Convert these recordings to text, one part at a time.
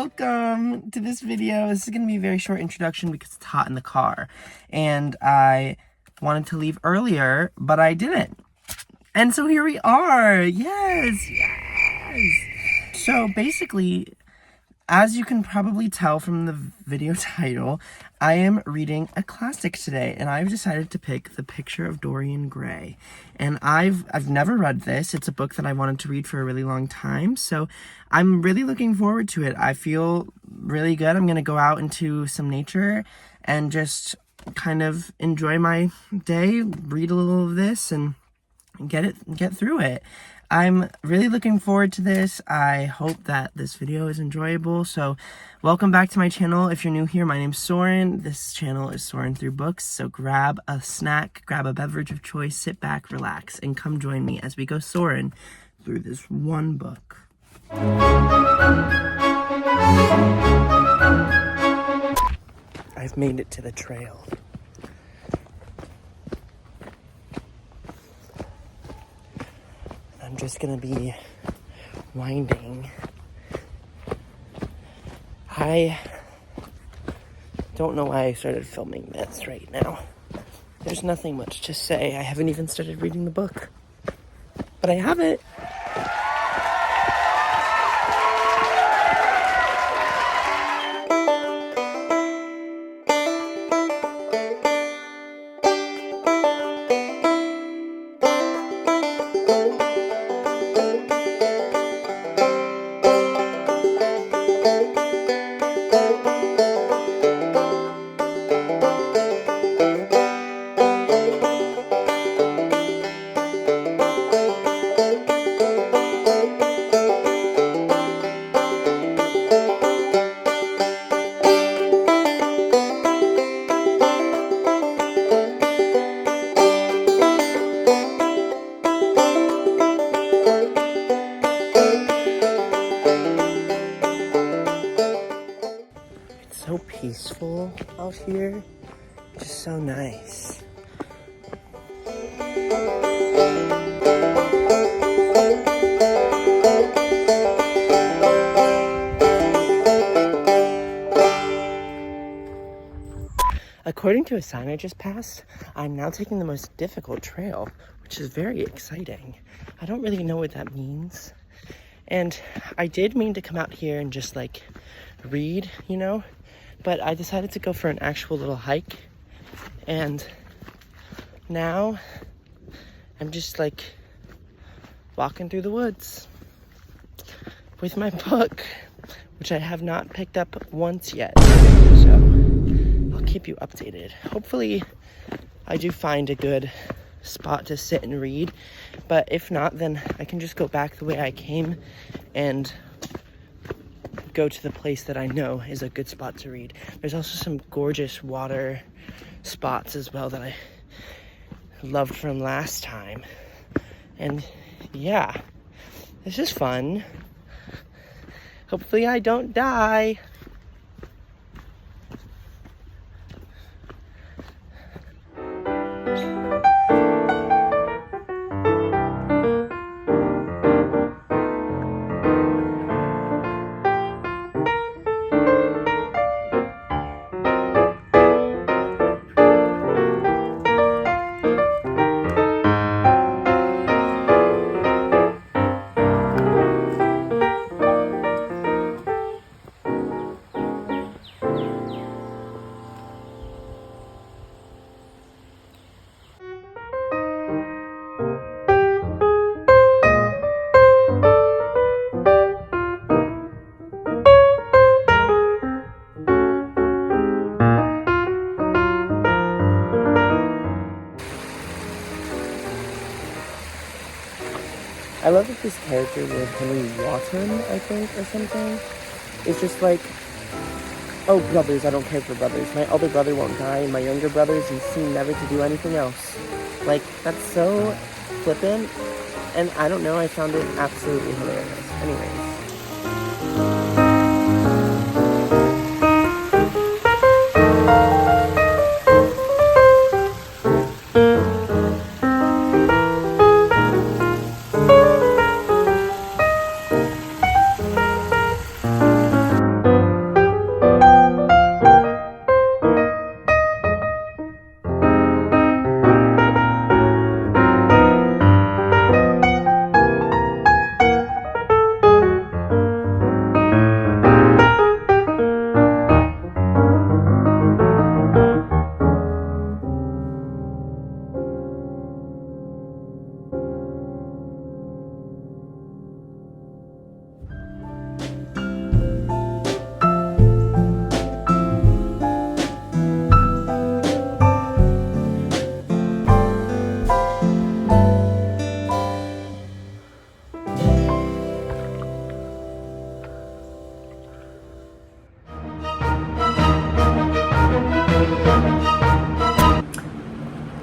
welcome to this video. This is going to be a very short introduction because it's hot in the car. And I wanted to leave earlier, but I didn't. And so here we are. Yes. So basically, as you can probably tell from the video title, I am reading a classic today, and I've decided to pick The Picture of Dorian Gray. And I've never read this. It's a book that I wanted to read for a really long time, so I'm really looking forward to it. I feel really good. I'm going to go out into some nature and just kind of enjoy my day, read a little of this, and get through it. I'm really looking forward to this. I hope that this video is enjoyable. So welcome back to my channel. If you're new here, my name's Soren. This channel is Soren Through Books. So grab a snack, grab a beverage of choice, sit back, relax, and come join me as we go Soren through this one book. I've made it to the trail. I'm just gonna be winding. I don't know why I started filming this right now. There's nothing much to say. I haven't even started reading the book, but I have it. So peaceful out here, just so nice. According to a sign I just passed, I'm now taking the most difficult trail, which is very exciting. I don't really know what that means. And I did mean to come out here and just like read, you know, but I decided to go for an actual little hike, and now I'm just like walking through the woods with my book, which I have not picked up once yet, so I'll keep you updated. Hopefully I do find a good spot to sit and read, but if not, then I can just go back the way I came and go to the place that I know is a good spot to read. There's also some gorgeous water spots as well that I loved from last time. And yeah, this is fun. Hopefully I don't die. I love that this character with Henry Wotton, I think, or something, is just like, oh, brothers, I don't care for brothers. My older brother won't die, and my younger brothers, he seem never to do anything else. Like, that's so flippant, and I don't know, I found it absolutely hilarious. Anyways.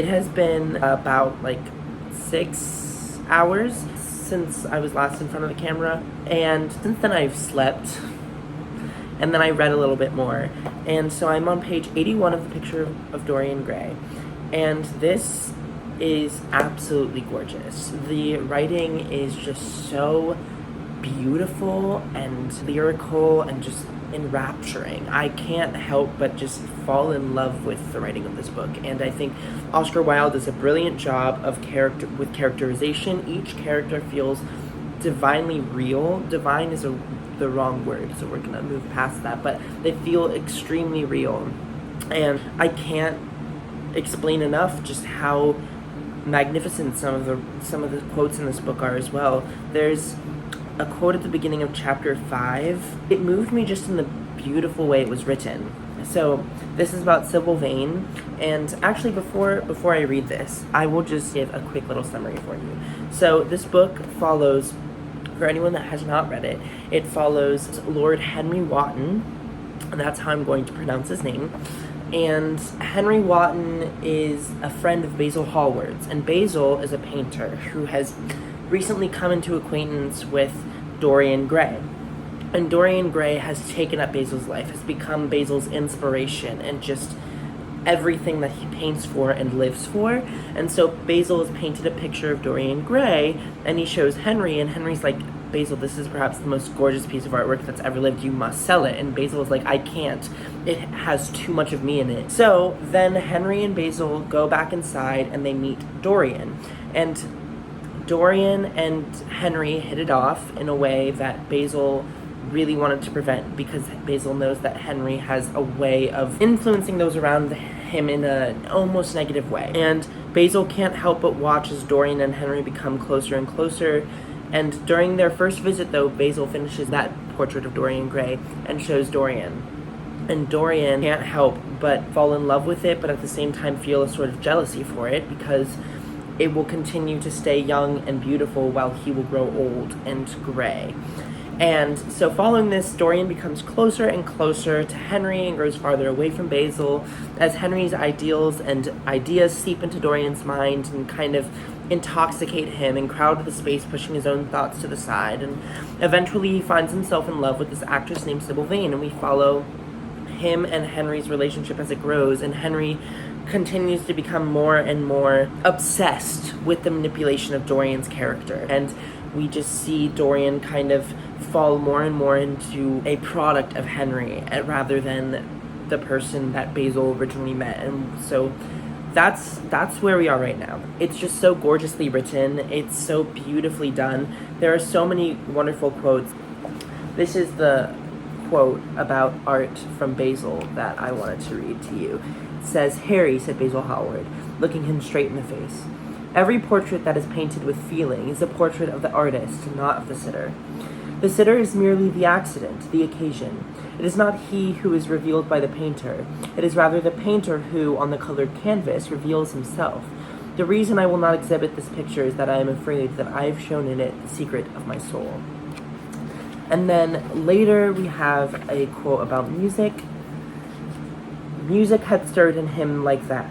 It has been about like 6 hours since I was last in front of the camera, and since then I've slept, and then I read a little bit more, and so I'm on page 81 of the picture of Dorian Gray, and this is absolutely gorgeous. The writing is just so beautiful and lyrical and just enrapturing. I can't help but just fall in love with the writing of this book, and I think Oscar Wilde does a brilliant job of characterization. Each character feels divinely real. Divine is the wrong word, so we're gonna move past that, but they feel extremely real, and I can't explain enough just how magnificent some of the quotes in this book are as well. There's a quote at the beginning of chapter 5. It moved me just in the beautiful way it was written. So this is about Sybil Vane, and actually before I read this, I will just give a quick little summary for you. So this book follows, for anyone that has not read it, it follows Lord Henry Wotton, and that's how I'm going to pronounce his name. And Henry Wotton is a friend of Basil Hallward's, and Basil is a painter who has recently come into acquaintance with Dorian Gray. And Dorian Gray has taken up Basil's life, has become Basil's inspiration, and just everything that he paints for and lives for. And so Basil has painted a picture of Dorian Gray, and he shows Henry, and Henry's like, Basil, this is perhaps the most gorgeous piece of artwork that's ever lived, you must sell it. And Basil is like, I can't, it has too much of me in it. So then Henry and Basil go back inside and they meet Dorian. And Dorian and Henry hit it off in a way that Basil really wanted to prevent, because Basil knows that Henry has a way of influencing those around him in an almost negative way. And Basil can't help but watch as Dorian and Henry become closer and closer. And during their first visit, though, Basil finishes that portrait of Dorian Gray and shows Dorian. And Dorian can't help but fall in love with it, but at the same time feel a sort of jealousy for it, because it will continue to stay young and beautiful while he will grow old and gray. And so following this, Dorian becomes closer and closer to Henry and grows farther away from Basil as Henry's ideals and ideas seep into Dorian's mind and kind of intoxicate him and crowd the space, pushing his own thoughts to the side. And eventually he finds himself in love with this actress named Sybil Vane, and we follow him and Henry's relationship as it grows, and Henry continues to become more and more obsessed with the manipulation of Dorian's character. And we just see Dorian kind of fall more and more into a product of Henry rather than the person that Basil originally met. And so that's where we are right now. It's just so gorgeously written. It's so beautifully done. There are so many wonderful quotes. This is the quote about art from Basil that I wanted to read to you. It says, "Harry," said Basil Hallward, looking him straight in the face, "every portrait that is painted with feeling is a portrait of the artist, not of the sitter. The sitter is merely the accident, the occasion. It is not he who is revealed by the painter. It is rather the painter who, on the colored canvas, reveals himself. The reason I will not exhibit this picture is that I am afraid that I have shown in it the secret of my soul." And then later we have a quote about music. "Music had stirred in him like that.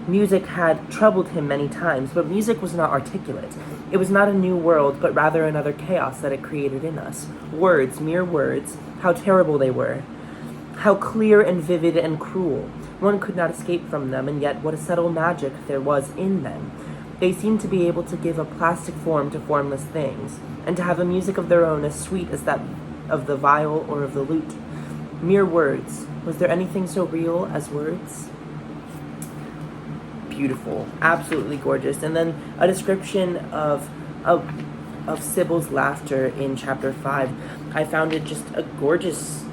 Music had troubled him many times, but music was not articulate. It was not a new world, but rather another chaos that it created in us. Words, mere words, how terrible they were. How clear and vivid and cruel. One could not escape from them, and yet what a subtle magic there was in them. They seemed to be able to give a plastic form to formless things, and to have a music of their own as sweet as that of the viol or of the lute. Mere words. Was there anything so real as words?" Beautiful, absolutely gorgeous. And then a description of Sybil's laughter in chapter 5. I found it just a gorgeous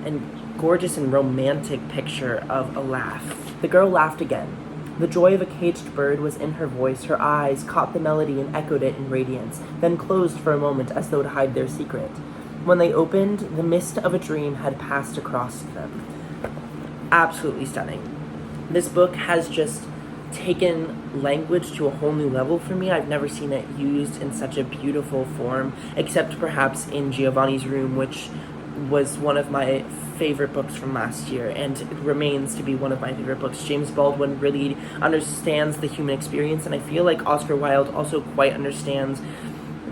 and romantic picture of a laugh. "The girl laughed again. The joy of a caged bird was in her voice. Her eyes caught the melody and echoed it in radiance, then closed for a moment as though to hide their secret. When they opened, the mist of a dream had passed across them." Absolutely stunning. This book has just taken language to a whole new level for me. I've never seen it used in such a beautiful form, except perhaps in Giovanni's Room, which was one of my favorite books from last year, and it remains to be one of my favorite books. James Baldwin really understands the human experience, and I feel like Oscar Wilde also quite understands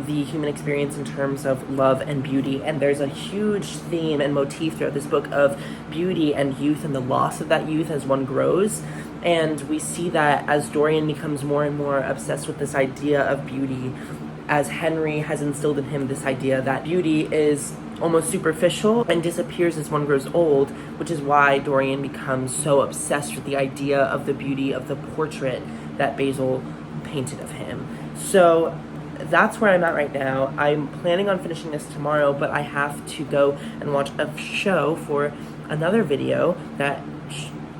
the human experience in terms of love and beauty. And there's a huge theme and motif throughout this book of beauty and youth and the loss of that youth as one grows. And we see that as Dorian becomes more and more obsessed with this idea of beauty, as Henry has instilled in him this idea that beauty is almost superficial and disappears as one grows old, which is why Dorian becomes so obsessed with the idea of the beauty of the portrait that Basil painted of him. So that's where I'm at right now. I'm planning on finishing this tomorrow, but I have to go and watch a show for another video that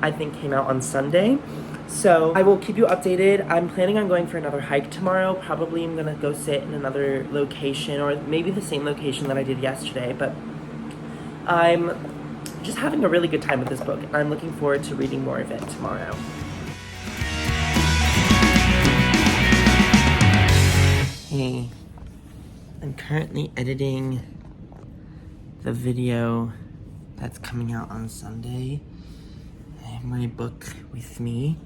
I think came out on Sunday. So I will keep you updated. I'm planning on going for another hike tomorrow. Probably I'm gonna go sit in another location, or maybe the same location that I did yesterday, but I'm just having a really good time with this book, and I'm looking forward to reading more of it tomorrow. Hey, I'm currently editing the video that's coming out on Sunday. I have my book with me.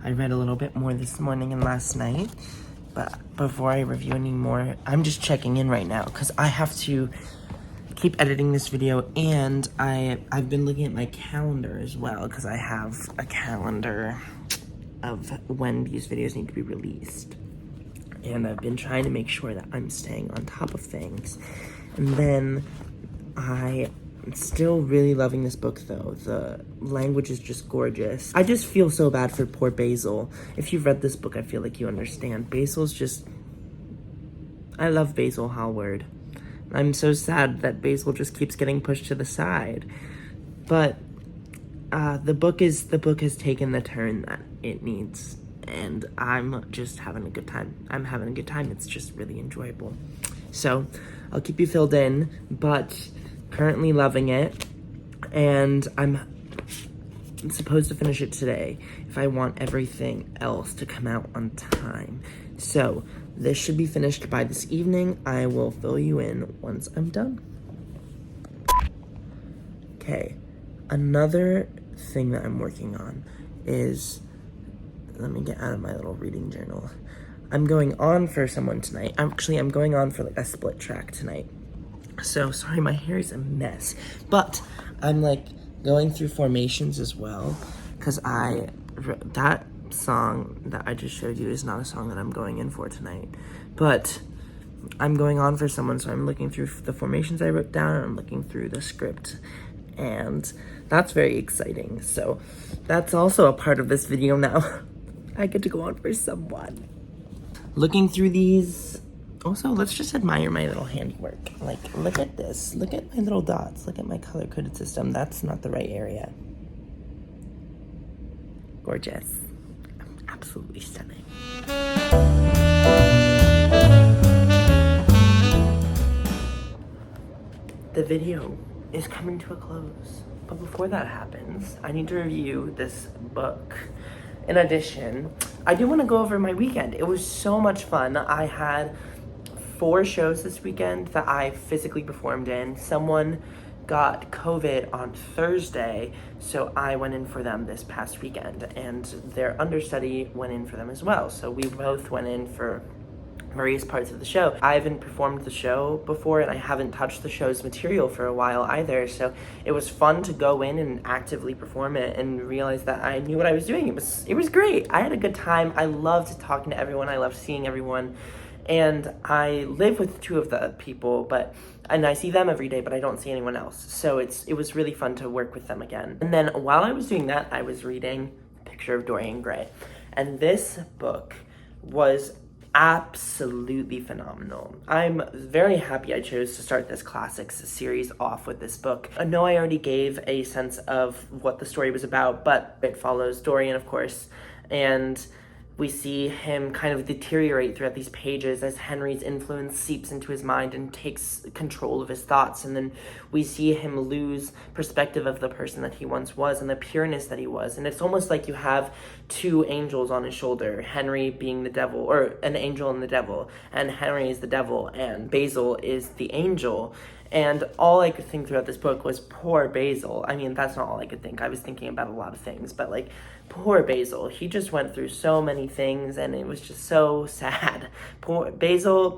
I read a little bit more this morning and last night, but before I review any more, I'm just checking in right now because I have to keep editing this video, and I've been looking at my calendar as well because I have a calendar of when these videos need to be released. And I've been trying to make sure that I'm staying on top of things. And then I'm still really loving this book, though. The language is just gorgeous. I just feel so bad for poor Basil. If you've read this book, I feel like you understand. Basil's just... I love Basil Hallward. I'm so sad that Basil just keeps getting pushed to the side. But the book has taken the turn that it needs. And I'm just having a good time. I'm having a good time. It's just really enjoyable. So I'll keep you filled in, but currently loving it. And I'm supposed to finish it today if I want everything else to come out on time. So this should be finished by this evening. I will fill you in once I'm done. Okay, another thing that I'm working on is... Let me get out of my little reading journal. I'm going on for someone tonight. I'm going on for like a split track tonight. So sorry, my hair is a mess. But I'm like going through formations as well, because that song that I just showed you is not a song that I'm going in for tonight. But I'm going on for someone, so I'm looking through the formations I wrote down, and I'm looking through the script. And that's very exciting. So that's also a part of this video now. I get to go on for someone. Looking through these, also, let's just admire my little handiwork. Like, look at this. Look at my little dots. Look at my color-coded system. That's not the right area. Gorgeous. Absolutely stunning. The video is coming to a close. But before that happens, I need to review this book. In addition, I do want to go over my weekend. It was so much fun. I had 4 shows this weekend that I physically performed in. Someone got COVID on Thursday, so I went in for them this past weekend, and their understudy went in for them as well. So we both went in for various parts of the show. I haven't performed the show before, and I haven't touched the show's material for a while either, so it was fun to go in and actively perform it and realize that I knew what I was doing. It was great. I had a good time. I loved talking to everyone. I loved seeing everyone, and I live with 2 of the people, and I see them every day, but I don't see anyone else, so it was really fun to work with them again. And then while I was doing that, I was reading A Picture of Dorian Gray, and this book was absolutely phenomenal. I'm very happy I chose to start this classics series off with this book. I know I already gave a sense of what the story was about, but it follows Dorian, of course, and we see him kind of deteriorate throughout these pages as Henry's influence seeps into his mind and takes control of his thoughts, and then we see him lose perspective of the person that he once was and the pureness that he was. And it's almost like you have 2 angels on his shoulder, Henry being the devil, or an angel and the devil, and Henry is the devil and Basil is the angel. And all I could think throughout this book was poor Basil. I mean, that's not all I could think. I was thinking about a lot of things, but like, poor Basil. He just went through so many things, and it was just so sad. Poor Basil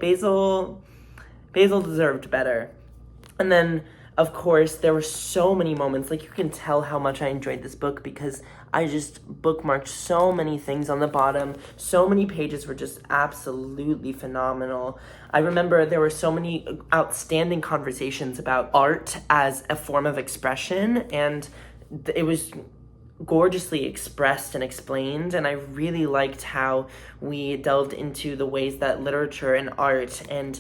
deserved better. And then, of course, there were so many moments. Like, you can tell how much I enjoyed this book because I just bookmarked so many things on the bottom. So many pages were just absolutely phenomenal. I remember there were so many outstanding conversations about art as a form of expression, and it was gorgeously expressed and explained, and I really liked how we delved into the ways that literature and art and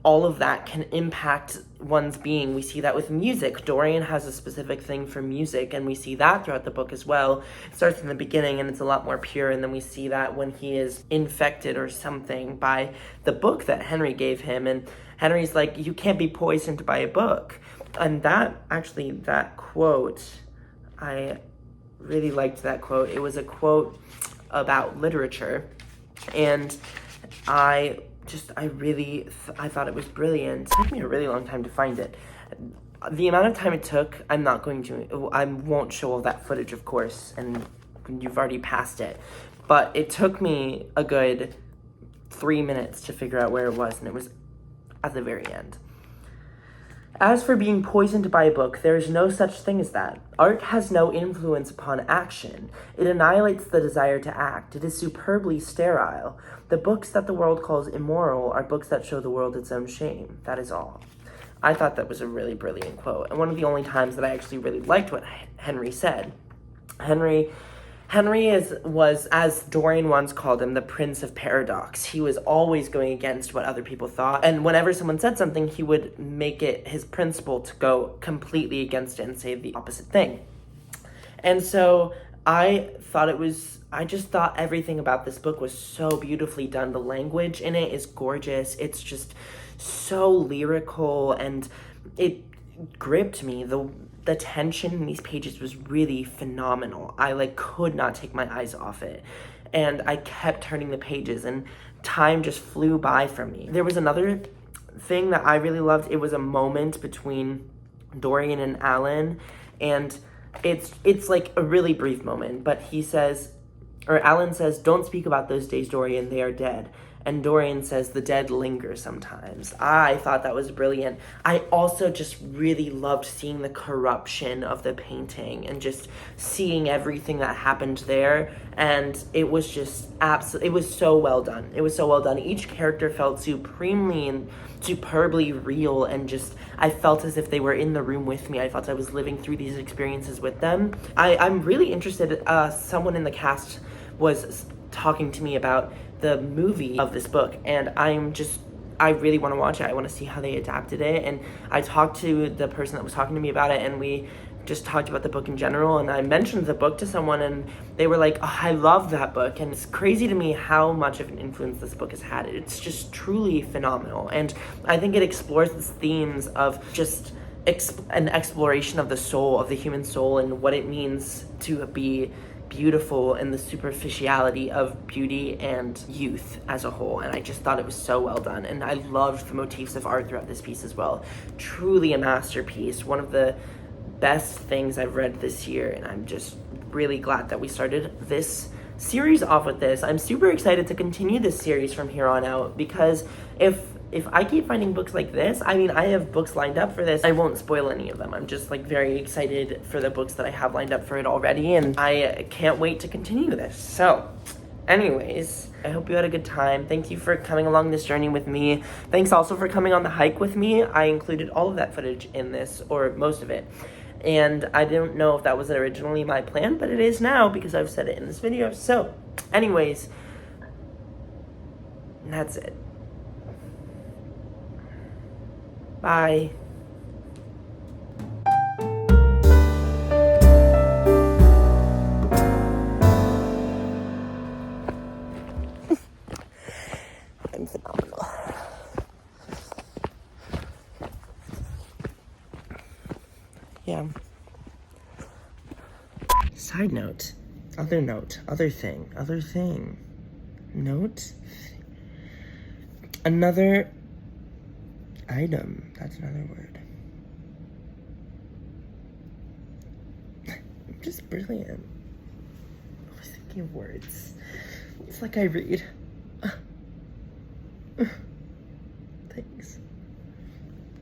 all of that can impact one's being. We see that with music. Dorian has a specific thing for music, and we see that throughout the book as well. It starts in the beginning, and it's a lot more pure, and then we see that when he is infected or something by the book that Henry gave him, and Henry's like, you can't be poisoned by a book. And that quote, I really liked that quote. It was a quote about literature, and I thought it was brilliant. It took me a really long time to find it. The amount of time it took, I won't show all that footage, of course, and you've already passed it. But it took me a good 3 minutes to figure out where it was, and it was at the very end. As for being poisoned by a book, there is no such thing as that. Art has no influence upon action. It annihilates the desire to act. It is superbly sterile. The books that the world calls immoral are books that show the world its own shame. That is all. I thought that was a really brilliant quote, and one of the only times that I actually really liked what Henry said. Henry was, as Dorian once called him, the Prince of Paradox. He was always going against what other people thought, and whenever someone said something, he would make it his principle to go completely against it and say the opposite thing. And so I just thought everything about this book was so beautifully done. The language in it is gorgeous. It's just so lyrical, and it gripped me. The tension in these pages was really phenomenal. I could not take my eyes off it. And I kept turning the pages, and time just flew by from me. There was another thing that I really loved. It was a moment between Dorian and Alan, and it's like a really brief moment, but Alan says, "Don't speak about those days, Dorian, they are dead." And Dorian says, "The dead linger sometimes." I thought that was brilliant. I also just really loved seeing the corruption of the painting and just seeing everything that happened there. And it was just it was so well done. It was so well done. Each character felt supremely and superbly real, and just, I felt as if they were in the room with me. I felt I was living through these experiences with them. I'm really interested. Someone in the cast was talking to me about the movie of this book, and I really want to watch it. I want to see how they adapted it, and I talked to the person that was talking to me about it, and we just talked about the book in general, and I mentioned the book to someone, and they were like, "Oh, I love that book." And it's crazy to me how much of an influence this book has had. It's just truly phenomenal, and I think it explores these themes of just an exploration of the soul, of the human soul, and what it means to be beautiful, and the superficiality of beauty and youth as a whole. And I just thought it was so well done, and I loved the motifs of art throughout this piece as well. Truly a masterpiece, one of the best things I've read this year, and I'm just really glad that we started this series off with this. I'm super excited to continue this series from here on out, because if I keep finding books like this, I have books lined up for this. I won't spoil any of them. I'm just very excited for the books that I have lined up for it already, and I can't wait to continue this. So, anyways, I hope you had a good time. Thank you for coming along this journey with me. Thanks also for coming on the hike with me. I included all of that footage in this, or most of it. And I didn't know if that was originally my plan, but it is now because I've said it in this video. So, anyways, that's it. Bye. I'm phenomenal. Yeah. Side note. Other thing. Note. Another item. That's another word. just brilliant. I was thinking of words. It's like I read